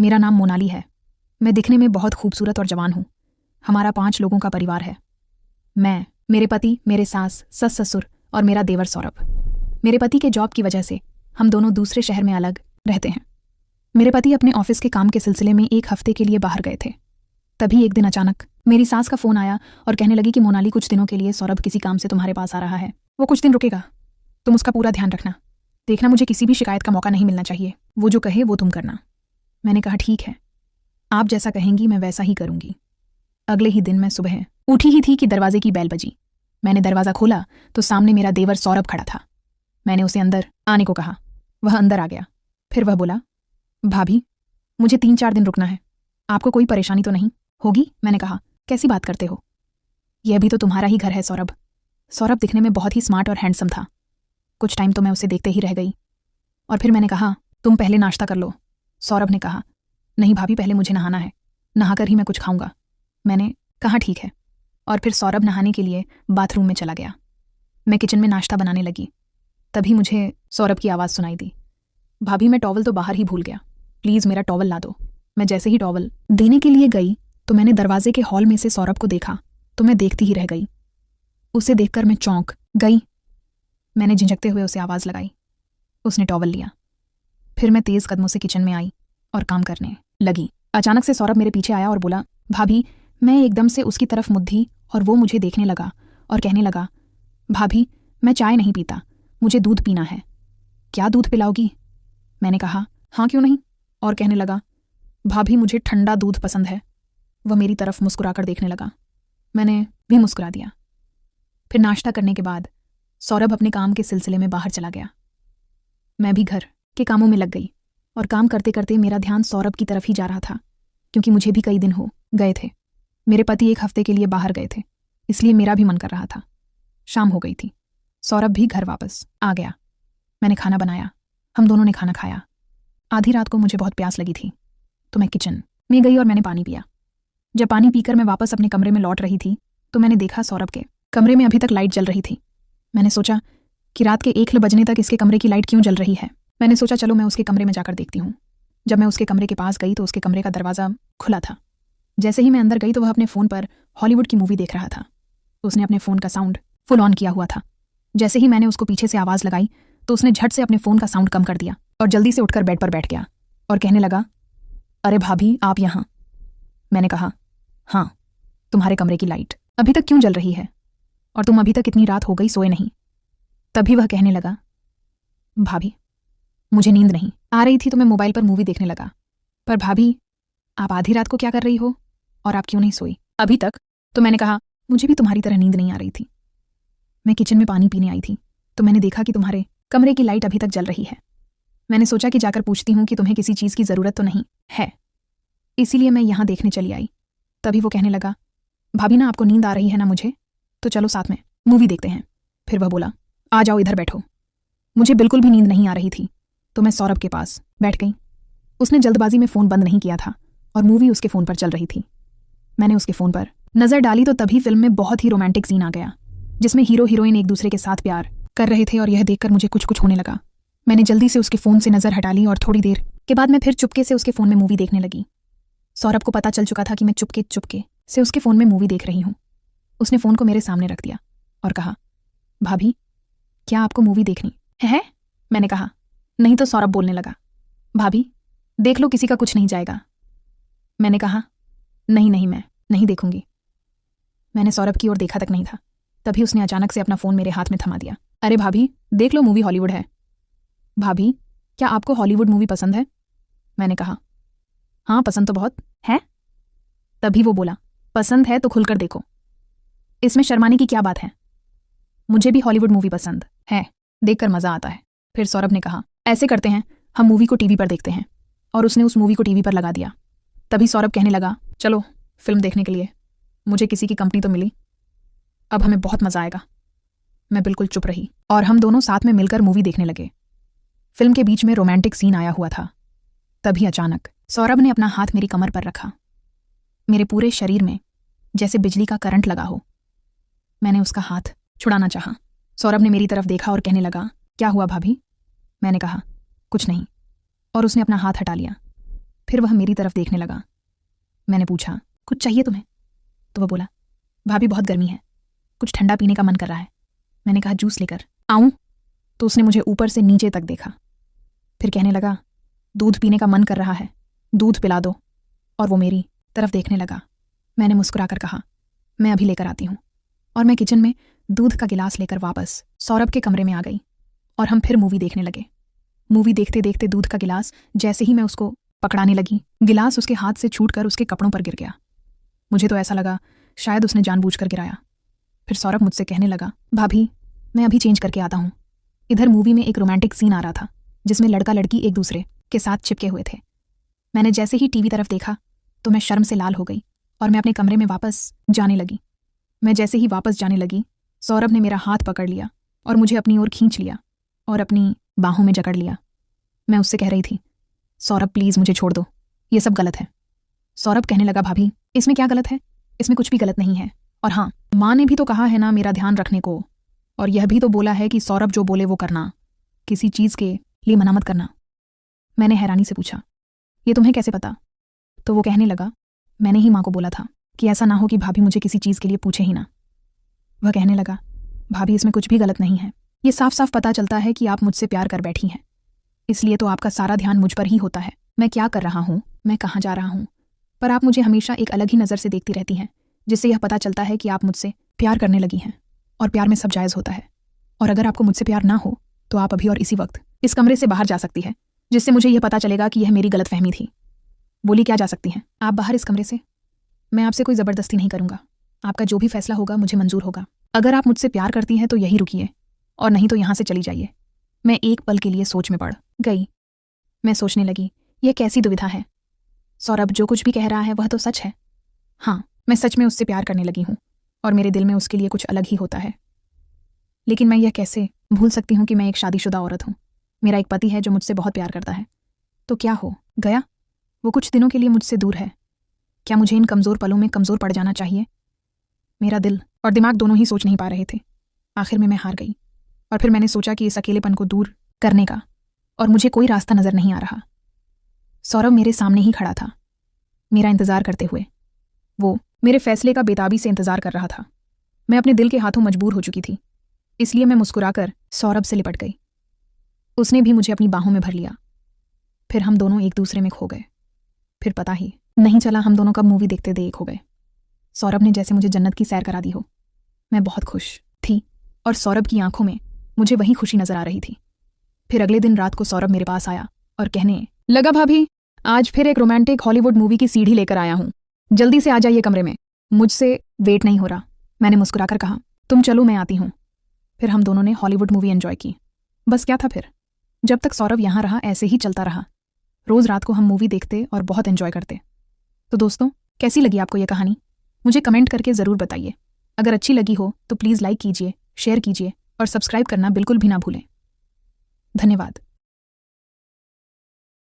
मेरा नाम मोनाली है। मैं दिखने में बहुत खूबसूरत और जवान हूँ। हमारा 5 लोगों का परिवार है। मैं, मेरे पति, मेरे सास, सस ससुर और मेरा देवर सौरभ। मेरे पति के जॉब की वजह से हम दोनों दूसरे शहर में अलग रहते हैं। मेरे पति अपने ऑफिस के काम के सिलसिले में 1 हफ्ते के लिए बाहर गए थे। तभी एक दिन अचानक मेरी सास का फोन आया और कहने लगी कि मोनाली, कुछ दिनों के लिए सौरभ किसी काम से तुम्हारे पास आ रहा है। वो कुछ दिन रुकेगा, तुम उसका पूरा ध्यान रखना। देखना, मुझे किसी भी शिकायत का मौका नहीं मिलना चाहिए। वो जो कहे वो तुम करना। मैंने कहा ठीक है, आप जैसा कहेंगी मैं वैसा ही करूंगी। अगले ही दिन मैं सुबह उठी ही थी कि दरवाजे की बेल बजी। मैंने दरवाजा खोला तो सामने मेरा देवर सौरभ खड़ा था। मैंने उसे अंदर आने को कहा। वह अंदर आ गया। फिर वह बोला, भाभी, मुझे 3-4 दिन रुकना है। आपको कोई परेशानी तो नहीं होगी? मैंने कहा, कैसी बात करते हो? यह भी तो तुम्हारा ही घर है सौरभ। सौरभ दिखने में बहुत ही स्मार्ट और हैंडसम था। कुछ टाइम तो मैं उसे देखते ही रह गई और फिर मैंने कहा, तुम पहले नाश्ता कर लो। सौरभ ने कहा, नहीं भाभी, पहले मुझे नहाना है, नहाकर ही मैं कुछ खाऊंगा। मैंने कहा ठीक है, और फिर सौरभ नहाने के लिए बाथरूम में चला गया। मैं किचन में नाश्ता बनाने लगी। तभी मुझे सौरभ की आवाज़ सुनाई दी, भाभी मैं टॉवल तो बाहर ही भूल गया, प्लीज़ मेरा टॉवल ला दो। मैं जैसे ही टॉवल देने के लिए गई तो मैंने दरवाजे के हॉल में से सौरभ को देखा तो मैं देखती ही रह गई। उसे देखकर मैं चौंक गई। मैंने झिझकते हुए उसे आवाज़ लगाई। उसने टॉवल लिया। फिर मैं तेज़ कदमों से किचन में आई और काम करने लगी। अचानक से सौरभ मेरे पीछे आया और बोला, भाभी। मैं एकदम से उसकी तरफ मुद्दी और वो मुझे देखने लगा और कहने लगा, भाभी मैं चाय नहीं पीता, मुझे दूध पीना है। क्या दूध पिलाओगी? मैंने कहा, हाँ क्यों नहीं। और कहने लगा, भाभी मुझे ठंडा दूध पसंद है। वह मेरी तरफ मुस्कुराकर देखने लगा। मैंने भी मुस्कुरा दिया। फिर नाश्ता करने के बाद सौरभ अपने काम के सिलसिले में बाहर चला गया। मैं भी घर के कामों में लग गई और काम करते करते मेरा ध्यान सौरभ की तरफ ही जा रहा था, क्योंकि मुझे भी कई दिन हो गए थे। मेरे पति 1 हफ्ते के लिए बाहर गए थे, इसलिए मेरा भी मन कर रहा था। शाम हो गई थी। सौरभ भी घर वापस आ गया। मैंने खाना बनाया। हम दोनों ने खाना खाया। आधी रात को मुझे बहुत प्यास लगी थी तो मैं किचन में गई और मैंने पानी पिया। जब पानी पीकर मैं वापस अपने कमरे में लौट रही थी तो मैंने देखा सौरभ के कमरे में अभी तक लाइट जल रही थी। मैंने सोचा कि रात के 1 बजने तक इसके कमरे की लाइट क्यों जल रही है। मैंने सोचा चलो मैं उसके कमरे में जाकर देखती हूँ। जब मैं उसके कमरे के पास गई तो उसके कमरे का दरवाज़ा खुला था। जैसे ही मैं अंदर गई तो वह अपने फ़ोन पर हॉलीवुड की मूवी देख रहा था। उसने अपने फ़ोन का साउंड फुल ऑन किया हुआ था। जैसे ही मैंने उसको पीछे से आवाज़ लगाई तो उसने झट से अपने फ़ोन का साउंड कम कर दिया और जल्दी से उठकर बेड पर बैठ गया और कहने लगा, अरे भाभी आप यहाँ? मैंने कहा, हाँ, तुम्हारे कमरे की लाइट अभी तक क्यों जल रही है और तुम अभी तक इतनी रात हो गई सोए नहीं? तभी वह कहने लगा, भाभी मुझे नींद नहीं आ रही थी तो मैं मोबाइल पर मूवी देखने लगा। पर भाभी आप आधी रात को क्या कर रही हो और आप क्यों नहीं सोई अभी तक? तो मैंने कहा, मुझे भी तुम्हारी तरह नींद नहीं आ रही थी। मैं किचन में पानी पीने आई थी तो मैंने देखा कि तुम्हारे कमरे की लाइट अभी तक जल रही है। मैंने सोचा कि जाकर पूछती हूँ कि तुम्हें किसी चीज़ की ज़रूरत तो नहीं है, इसीलिए मैं यहाँ देखने चली आई। तभी वो कहने लगा, भाभी ना आपको नींद आ रही है ना मुझे, तो चलो साथ में मूवी देखते हैं। फिर वह बोला, आ जाओ इधर बैठो। मुझे बिल्कुल भी नींद नहीं आ रही थी तो मैं सौरभ के पास बैठ गई। उसने जल्दबाजी में फ़ोन बंद नहीं किया था और मूवी उसके फ़ोन पर चल रही थी। मैंने उसके फ़ोन पर नज़र डाली तो तभी फिल्म में बहुत ही रोमांटिक सीन आ गया जिसमें हीरो हीरोइन एक दूसरे के साथ प्यार कर रहे थे और यह देखकर मुझे कुछ कुछ होने लगा। मैंने जल्दी से उसके फ़ोन से नज़र हटा ली और थोड़ी देर के बाद मैं फिर चुपके से उसके फ़ोन में मूवी देखने लगी। सौरभ को पता चल चुका था कि मैं चुपके चुपके से उसके फ़ोन में मूवी देख रही हूँ। उसने फ़ोन को मेरे सामने रख दिया और कहा, भाभी क्या आपको मूवी देखनी है? मैंने कहा, नहीं। तो सौरभ बोलने लगा, भाभी देख लो, किसी का कुछ नहीं जाएगा। मैंने कहा, नहीं नहीं, मैं नहीं देखूंगी। मैंने सौरभ की ओर देखा तक नहीं था, तभी उसने अचानक से अपना फ़ोन मेरे हाथ में थमा दिया। अरे भाभी देख लो, मूवी हॉलीवुड है। भाभी क्या आपको हॉलीवुड मूवी पसंद है? मैंने कहा, हाँ पसंद तो बहुत है। तभी वो बोला, पसंद है तो खुलकर देखो, इसमें शर्माने की क्या बात है। मुझे भी हॉलीवुड मूवी पसंद है, देखकर मज़ा आता है। फिर सौरभ ने कहा, ऐसे करते हैं, हम मूवी को टीवी पर देखते हैं। और उसने उस मूवी को टीवी पर लगा दिया। तभी सौरभ कहने लगा, चलो फिल्म देखने के लिए, मुझे किसी की कंपनी तो मिली, अब हमें बहुत मज़ा आएगा। मैं बिल्कुल चुप रही और हम दोनों साथ में मिलकर मूवी देखने लगे। फिल्म के बीच में रोमांटिक सीन आया हुआ था। तभी अचानक सौरभ ने अपना हाथ मेरी कमर पर रखा। मेरे पूरे शरीर में जैसे बिजली का करंट लगा हो। मैंने उसका हाथ छुड़ाना चाहा। सौरभ ने मेरी तरफ देखा और कहने लगा, क्या हुआ भाभी? मैंने कहा, कुछ नहीं। और उसने अपना हाथ हटा लिया। फिर वह मेरी तरफ देखने लगा। मैंने पूछा, कुछ चाहिए तुम्हें? तो वह बोला, भाभी बहुत गर्मी है, कुछ ठंडा पीने का मन कर रहा है। मैंने कहा, जूस लेकर आऊं? तो उसने मुझे ऊपर से नीचे तक देखा, फिर कहने लगा, दूध पीने का मन कर रहा है, दूध पिला दो। और वो मेरी तरफ देखने लगा। मैंने मुस्कुराकर कहा, मैं अभी लेकर आती हूँ। और मैं किचन में दूध का गिलास लेकर वापस सौरभ के कमरे में आ गई और हम फिर मूवी देखने लगे। मूवी देखते देखते दूध का गिलास जैसे ही मैं उसको पकड़ाने लगी, गिलास उसके हाथ से छूटकर उसके कपड़ों पर गिर गया। मुझे तो ऐसा लगा शायद उसने जानबूझकर गिराया। फिर सौरभ मुझसे कहने लगा, भाभी मैं अभी चेंज करके आता हूँ। इधर मूवी में एक रोमांटिक सीन आ रहा था जिसमें लड़का लड़की एक दूसरे के साथ चिपके हुए थे। मैंने जैसे ही टीवी तरफ देखा तो मैं शर्म से लाल हो गई और मैं अपने कमरे में वापस जाने लगी। मैं जैसे ही वापस जाने लगी, सौरभ ने मेरा हाथ पकड़ लिया और मुझे अपनी ओर खींच लिया और अपनी बाहों में जकड़ लिया। मैं उससे कह रही थी, सौरभ प्लीज़ मुझे छोड़ दो, ये सब गलत है। सौरभ कहने लगा, भाभी इसमें क्या गलत है? इसमें कुछ भी गलत नहीं है। और हाँ, माँ ने भी तो कहा है ना मेरा ध्यान रखने को, और यह भी तो बोला है कि सौरभ जो बोले वो करना, किसी चीज़ के लिए मना मत करना। मैंने हैरानी से पूछा, ये तुम्हें कैसे पता? तो वो कहने लगा, मैंने ही माँ को बोला था कि ऐसा ना हो कि भाभी मुझे किसी चीज़ के लिए पूछे ही ना। वह कहने लगा, भाभी इसमें कुछ भी गलत नहीं है, ये साफ साफ पता चलता है कि आप मुझसे प्यार कर बैठी हैं, इसलिए तो आपका सारा ध्यान मुझ पर ही होता है। मैं क्या कर रहा हूँ, मैं कहाँ जा रहा हूँ, पर आप मुझे हमेशा एक अलग ही नज़र से देखती रहती हैं, जिससे यह पता चलता है कि आप मुझसे प्यार करने लगी हैं। और प्यार में सब जायज़ होता है, और अगर आपको मुझसे प्यार ना हो तो आप अभी और इसी वक्त इस कमरे से बाहर जा सकती है, जिससे मुझे यह पता चलेगा कि यह मेरी गलतफहमी थी। बोली क्या जा सकती हैं आप बाहर इस कमरे से? मैं आपसे कोई ज़बरदस्ती नहीं करूँगा, आपका जो भी फैसला होगा मुझे मंजूर होगा। अगर आप मुझसे प्यार करती हैं तो यही रुकिए, और नहीं तो यहाँ से चली जाइए। मैं एक पल के लिए सोच में पड़ गई। मैं सोचने लगी, यह कैसी दुविधा है। सौरभ जो कुछ भी कह रहा है वह तो सच है। हाँ, मैं सच में उससे प्यार करने लगी हूँ और मेरे दिल में उसके लिए कुछ अलग ही होता है। लेकिन मैं यह कैसे भूल सकती हूँ कि मैं एक शादीशुदा औरत हूँ, मेरा एक पति है जो मुझसे बहुत प्यार करता है। तो क्या हो गया, वो कुछ दिनों के लिए मुझसे दूर है। क्या मुझे इन कमज़ोर पलों में कमज़ोर पड़ जाना चाहिए? मेरा दिल और दिमाग दोनों ही सोच नहीं पा रहे थे। आखिर में मैं हार गई और फिर मैंने सोचा कि इस अकेलेपन को दूर करने का और मुझे कोई रास्ता नज़र नहीं आ रहा। सौरभ मेरे सामने ही खड़ा था, मेरा इंतज़ार करते हुए। वो मेरे फैसले का बेताबी से इंतज़ार कर रहा था। मैं अपने दिल के हाथों मजबूर हो चुकी थी, इसलिए मैं मुस्कुराकर सौरभ से लिपट गई। उसने भी मुझे अपनी बाहों में भर लिया। फिर हम दोनों एक दूसरे में खो गए। फिर पता ही नहीं चला हम दोनों कब मूवी देखते देख हो गए। सौरभ ने जैसे मुझे जन्नत की सैर करा दी हो। मैं बहुत खुश थी और सौरभ की आंखों में मुझे वही खुशी नजर आ रही थी। फिर अगले दिन रात को सौरभ मेरे पास आया और कहने लगा, भाभी आज फिर एक रोमांटिक हॉलीवुड मूवी की सीडी लेकर आया हूँ, जल्दी से आ जाइए कमरे में, मुझसे वेट नहीं हो रहा। मैंने मुस्कुराकर कहा, तुम चलो मैं आती हूँ। फिर हम दोनों ने हॉलीवुड मूवी एंजॉय की। बस क्या था फिर, जब तक सौरभ यहाँ रहा ऐसे ही चलता रहा। रोज़ रात को हम मूवी देखते और बहुत एंजॉय करते। तो दोस्तों, कैसी लगी आपको ये कहानी? मुझे कमेंट करके ज़रूर बताइए। अगर अच्छी लगी हो तो प्लीज़ लाइक कीजिए, शेयर कीजिए और सब्सक्राइब करना बिल्कुल भी ना भूलें। धन्यवाद।